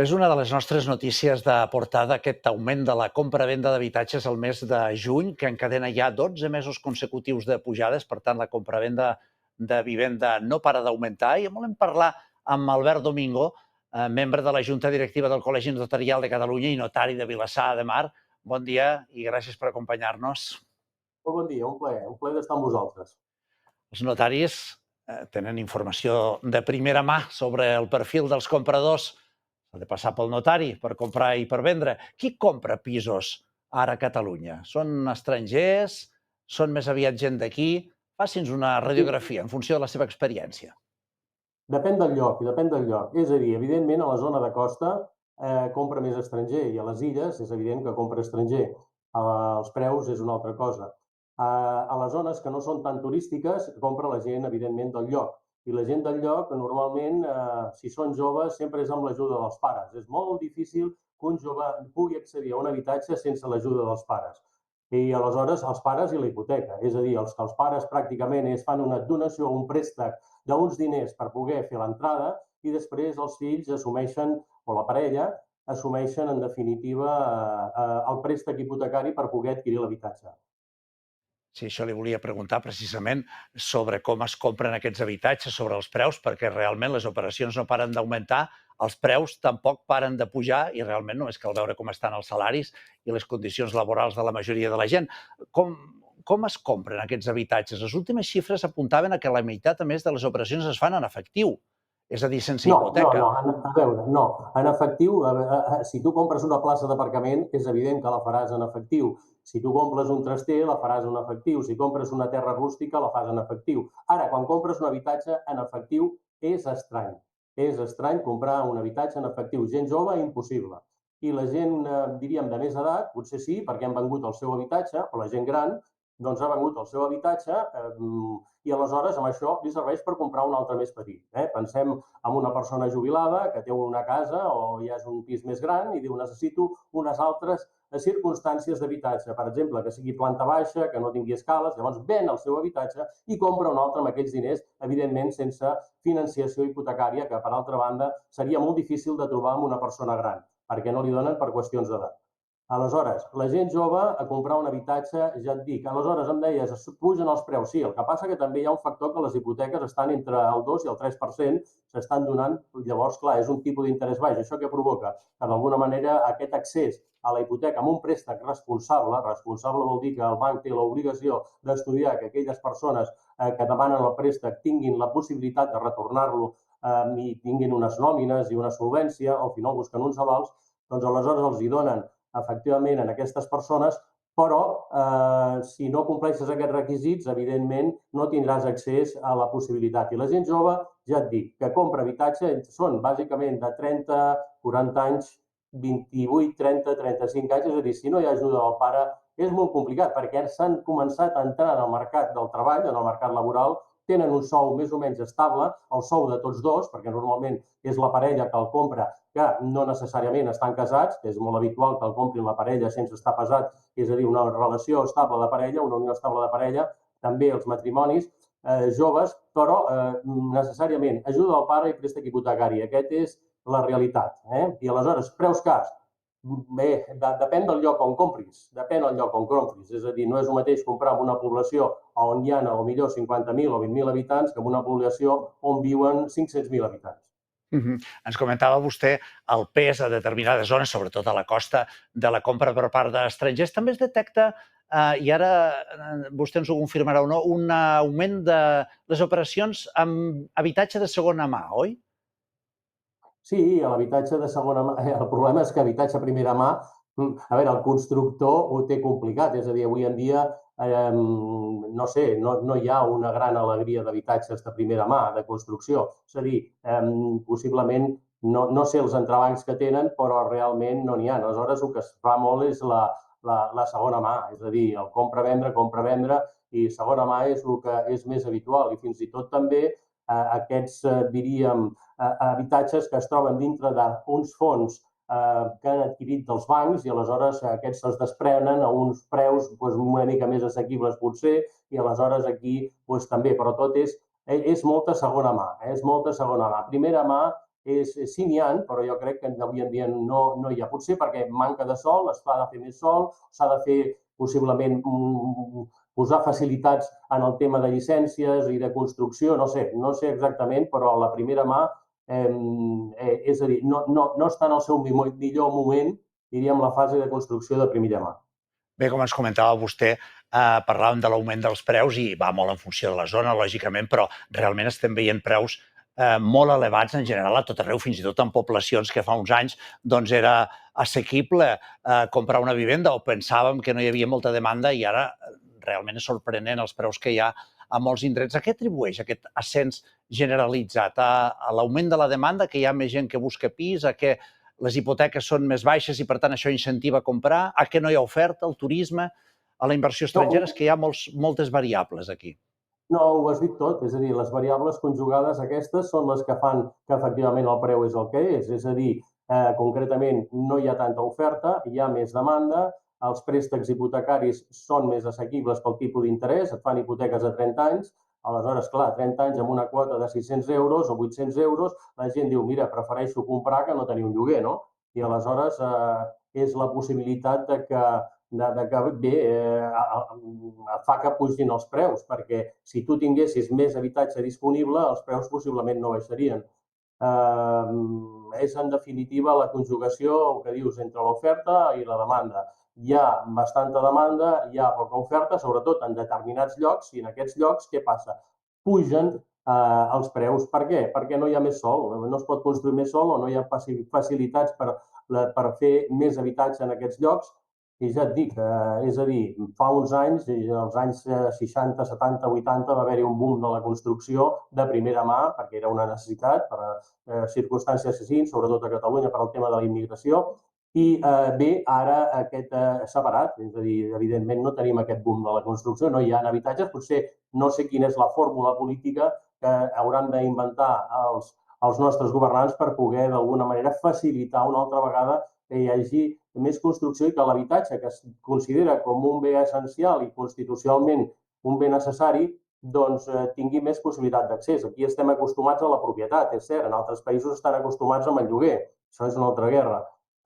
És una de les nostres notícies de portada, aquest augment de la compra-venda d'habitatges al mes de juny, que encadena ja 12 mesos consecutius de pujades. Per tant, la compra-venda de vivenda no para d'augmentar. I volem parlar amb Albert Domingo, membre de la Junta Directiva del Col·legi Notarial de Catalunya i notari de Vilassar de Mar. Bon dia i gràcies per acompanyar-nos. Molt bon dia, un plaer d'estar amb vosaltres. Els notaris tenen informació de primera mà sobre el perfil dels compradors. S'ha de passar pel notari per comprar i per vendre. Qui compra pisos ara a Catalunya? Són estrangers? Són més aviat gent d'aquí? Faci'ns una radiografia en funció de la seva experiència. Depèn del lloc, depèn del lloc. És a dir, evidentment, a la zona de costa compra més estranger i a les illes és evident que compra estranger. Els preus és una altra cosa. A les zones que no són tan turístiques compra la gent, evidentment, del lloc. I la gent del lloc, normalment, si són joves, sempre és amb l'ajuda dels pares. És molt difícil que un jove pugui accedir a un habitatge sense l'ajuda dels pares. I aleshores els pares i la hipoteca. És a dir, els que els pares pràcticament fan una donació o un préstec d'uns diners per poder fer l'entrada i després els fills assumeixen, o la parella, assumeixen en definitiva el préstec hipotecari per poder adquirir l'habitatge. Sí, això li volia preguntar precisament sobre com es compren aquests habitatges, sobre els preus, perquè realment les operacions no paren d'augmentar, els preus tampoc paren de pujar i realment només cal veure com estan els salaris i les condicions laborals de la majoria de la gent. Com es compren aquests habitatges? Les últimes xifres apuntaven a que la meitat, a més, de les operacions es fan en efectiu, és a dir, sense hipoteca. A veure, no. En efectiu, si tu compres una plaça d'aparcament, és evident que la faràs en efectiu. Si tu compres un traster, la faràs en efectiu. Si compres una terra rústica, la fas en efectiu. Ara, quan compres un habitatge en efectiu, és estrany. És estrany comprar un habitatge en efectiu. Gent jove, impossible. I la gent, diríem, de més edat, potser sí, perquè han vengut el seu habitatge, o la gent gran, doncs ha vengut el seu habitatge i aleshores amb això li serveix per comprar un altre més petit. Pensem en una persona jubilada que té una casa o ja és un pis més gran i diu necessito unes altres circumstàncies d'habitatge. Per exemple, que sigui planta baixa, que no tingui escales, llavors ven el seu habitatge i compra un altre amb aquells diners, evidentment sense financiació hipotecària, que per altra banda seria molt difícil de trobar amb una persona gran, perquè no li donen per qüestions d'edat. Aleshores, la gent jove a comprar un habitatge, ja et dic, aleshores em deies, es pugen els preus. Sí, el que passa que també hi ha un factor que les hipoteques estan entre el 2 i el 3%, s'estan donant, llavors, clar, és un tipus d'interès baix. Això què provoca? Que d'alguna manera aquest accés a la hipoteca amb un préstec responsable, responsable vol dir que el banc té l'obligació d'estudiar que aquelles persones que demanen el préstec tinguin la possibilitat de retornar-lo i tinguin unes nòmines i una solvència, o al final busquen uns avals, doncs aleshores els hi donen efectivament en aquestes persones, però si no compleixes aquests requisits, evidentment no tindràs accés a la possibilitat. I la gent jove, ja et dic, que compra habitatge són bàsicament de 30, 40 anys, 28, 30, 35 anys, és a dir, si no hi ha ajuda del pare és molt complicat perquè s'han començat a entrar en el mercat del treball, en el mercat laboral, tenen un sou més o menys estable, el sou de tots dos, perquè normalment és la parella que el compra, que no necessàriament estan casats, que és molt habitual que el comprin la parella sense estar casat, és a dir, una relació estable de parella, una unió estable de parella, també els matrimonis joves, però necessàriament ajuda del pare i préstec hipotecari. Aquest és la realitat. I aleshores, preus cars. Bé, depèn del lloc on compris, depèn del lloc on compris. És a dir, no és el mateix comprar en una població on hi ha potser 50.000 o 20.000 habitants que en una població on viuen 500.000 habitants. Ens comentava vostè el pes a determinades zones, sobretot a la costa, de la compra per part d'estrangers. També es detecta, i ara vostè ens ho confirmarà o no, un augment de les operacions amb habitatge de segona mà, oi? Sí, l'habitatge de segona mà, el problema és que habitatge a primera mà, a veure, el constructor ho té complicat, és a dir, avui en dia, no sé, no hi ha una gran alegria d'habitatges de primera mà, de construcció. És a dir, possiblement, no sé els entrebancs que tenen, però realment no n'hi ha. Aleshores, el que es fa molt és la segona mà, és a dir, el compra-vendre, i segona mà és el que és més habitual. I fins i tot també aquests, diríem, habitatges que es troben dintre d'uns fons que han adquirit dels bancs i aleshores aquests es desprenen a uns preus una mica més assequibles potser i aleshores aquí també, però tot és molta segona mà, és molta segona mà. Primera mà sí n'hi ha, però jo crec que avui en dia no hi ha. Potser perquè manca de sol, s'ha de fer més sol, s'ha de fer possiblement posar facilitats en el tema de llicències i de construcció, no sé exactament, però a la primera mà, és a dir, no està en el seu millor moment, diríem, la fase de construcció de primera mà. Bé, com ens comentava vostè, parlàvem de l'augment dels preus i va molt en funció de la zona, lògicament, però realment estem veient preus molt elevats en general a tot arreu, fins i tot en poblacions que fa uns anys doncs era assequible comprar una vivenda o pensàvem que no hi havia molta demanda i ara realment és sorprenent els preus que hi ha a molts indrets. A què atribueix aquest ascens generalitzat? A l'augment de la demanda, que hi ha més gent que busca pis, a què les hipoteques són més baixes i, per tant, això incentiva a comprar, a què no hi ha oferta, al turisme, a la inversió estrangera, és que hi ha moltes variables aquí. No, ho has dit tot, és a dir, les variables conjugades aquestes són les que fan que efectivament el preu és el que és a dir, concretament no hi ha tanta oferta, hi ha més demanda, els préstecs hipotecaris són més assequibles pel tipus d'interès, et fan hipoteques a 30 anys, aleshores, clar, 30 anys amb una quota de 600 euros o 800 euros, la gent diu, mira, prefereixo comprar que no tenir un lloguer, no? I aleshores és la possibilitat de que bé, fa que pugin els preus, perquè si tu tinguessis més habitatge disponible, els preus possiblement no baixarien. És, en definitiva, la conjugació, el que dius, entre l'oferta i la demanda. Hi ha bastanta demanda, hi ha poca oferta, sobretot en determinats llocs, i en aquests llocs què passa? Pugen els preus. Per què? Perquè no hi ha més sol, no es pot construir més sol o no hi ha facilitats per fer més habitatge en aquests llocs. I ja et dic, és a dir, fa uns anys, als anys 60, 70, 80, va haver-hi un boom de la construcció de primera mà, perquè era una necessitat, per circumstàncies així, sobretot a Catalunya, per al tema de la immigració, i bé, ara aquest s'ha parat, és a dir, evidentment no tenim aquest boom de la construcció, no hi ha habitatges, potser no sé quina és la fórmula política que hauran d'inventar els nostres governants per poder, d'alguna manera, facilitar una altra vegada que hi hagi més construcció i que l'habitatge, que es considera com un bé essencial i constitucionalment un bé necessari, doncs tingui més possibilitat d'accés. Aquí estem acostumats a la propietat, és cert, en altres països estan acostumats amb el lloguer, això és una altra guerra.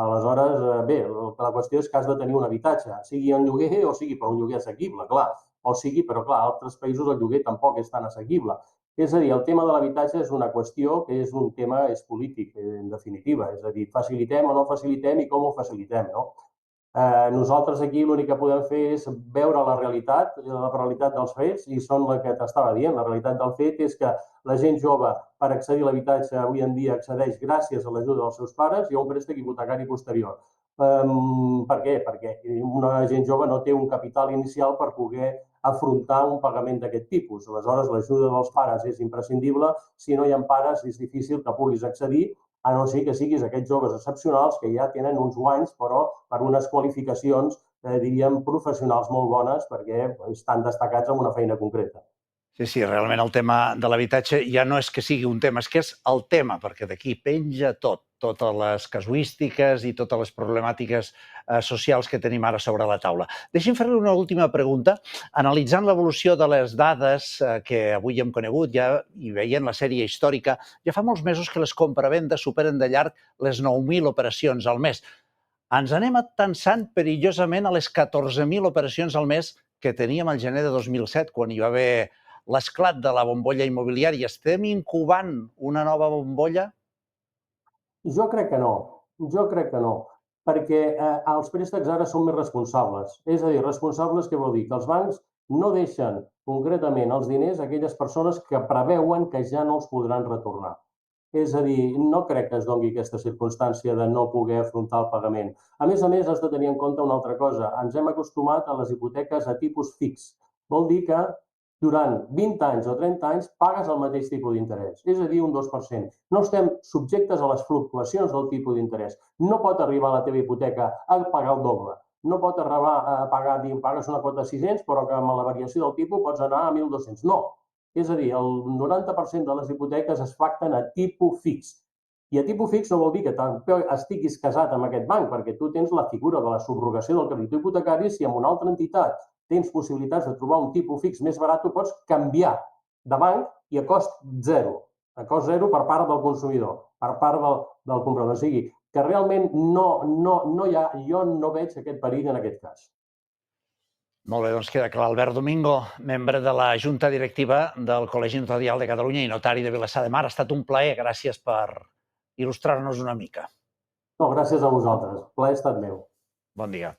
Aleshores, bé, la qüestió és que has de tenir un habitatge, sigui en lloguer o sigui per un lloguer assequible, clar, o sigui, però clar, a altres països el lloguer tampoc és tan assequible. És a dir, el tema de l'habitatge és una qüestió que és un tema polític, en definitiva. És a dir, facilitem o no facilitem i com ho facilitem, no? Nosaltres aquí l'únic que podem fer és veure la realitat dels fets, i són la que t'estava dient. La realitat del fet és que la gent jove, per accedir a l'habitatge, avui en dia accedeix gràcies a l'ajuda dels seus pares i a un préstec hipotecari posterior. Per què? Perquè una gent jove no té un capital inicial per poder afrontar un pagament d'aquest tipus. Aleshores, l'ajuda dels pares és imprescindible. Si no hi ha pares, és difícil que puguis accedir, a no ser que siguis aquests joves excepcionals que ja tenen uns guanys, però per unes qualificacions, diríem, professionals molt bones, perquè estan destacats en una feina concreta. Sí, realment el tema de l'habitatge ja no és que sigui un tema, és que és el tema, perquè d'aquí penja tot, totes les casuístiques i totes les problemàtiques socials que tenim ara sobre la taula. Deixi'm fer-li una última pregunta. Analitzant l'evolució de les dades que avui hem conegut i veient la sèrie històrica, ja fa molts mesos que les compravendes superen de llarg les 9.000 operacions al mes. Ens anem atansant perillosament a les 14.000 operacions al mes que teníem al gener de 2007, quan hi va haver l'esclat de la bombolla immobiliària. Estem incubant una nova bombolla? Jo crec que no, perquè els préstecs ara són més responsables. És a dir, responsables què vol dir? Que els bancs no deixen concretament els diners a aquelles persones que preveuen que ja no els podran retornar. És a dir, no crec que es doni aquesta circumstància de no poder afrontar el pagament. A més, has de tenir en compte una altra cosa. Ens hem acostumat a les hipoteques a tipus fix. Vol dir que durant 20 anys o 30 anys pagues el mateix tipus d'interès, és a dir, un 2%. No estem subjectes a les fluctuacions del tipus d'interès. No pot arribar la teva hipoteca a pagar el doble. No pot arribar a pagar, pagues una quota de 600, però que amb la variació del tipus pots anar a 1.200. No. És a dir, el 90% de les hipoteques es pacten a tipus fix. I a tipus fix no vol dir que estiguis casat amb aquest banc, perquè tu tens la figura de la subrogació del creditor hipotecari. Si amb una altra entitat tens possibilitats de trobar un tipus fix més barat, tu pots canviar de banc i a cost zero. a cost zero per part del consumidor, per part del comprador. O sigui, que realment no hi ha, jo no veig aquest perill en aquest cas. Molt bé, doncs queda clar. Albert Domingo, membre de la Junta Directiva del Col·legi Notarial de Catalunya i notari de Vilassar de Mar. Ha estat un plaer. Gràcies per il·lustrar-nos una mica. No, gràcies a vosaltres. El plaer ha estat meu. Bon dia.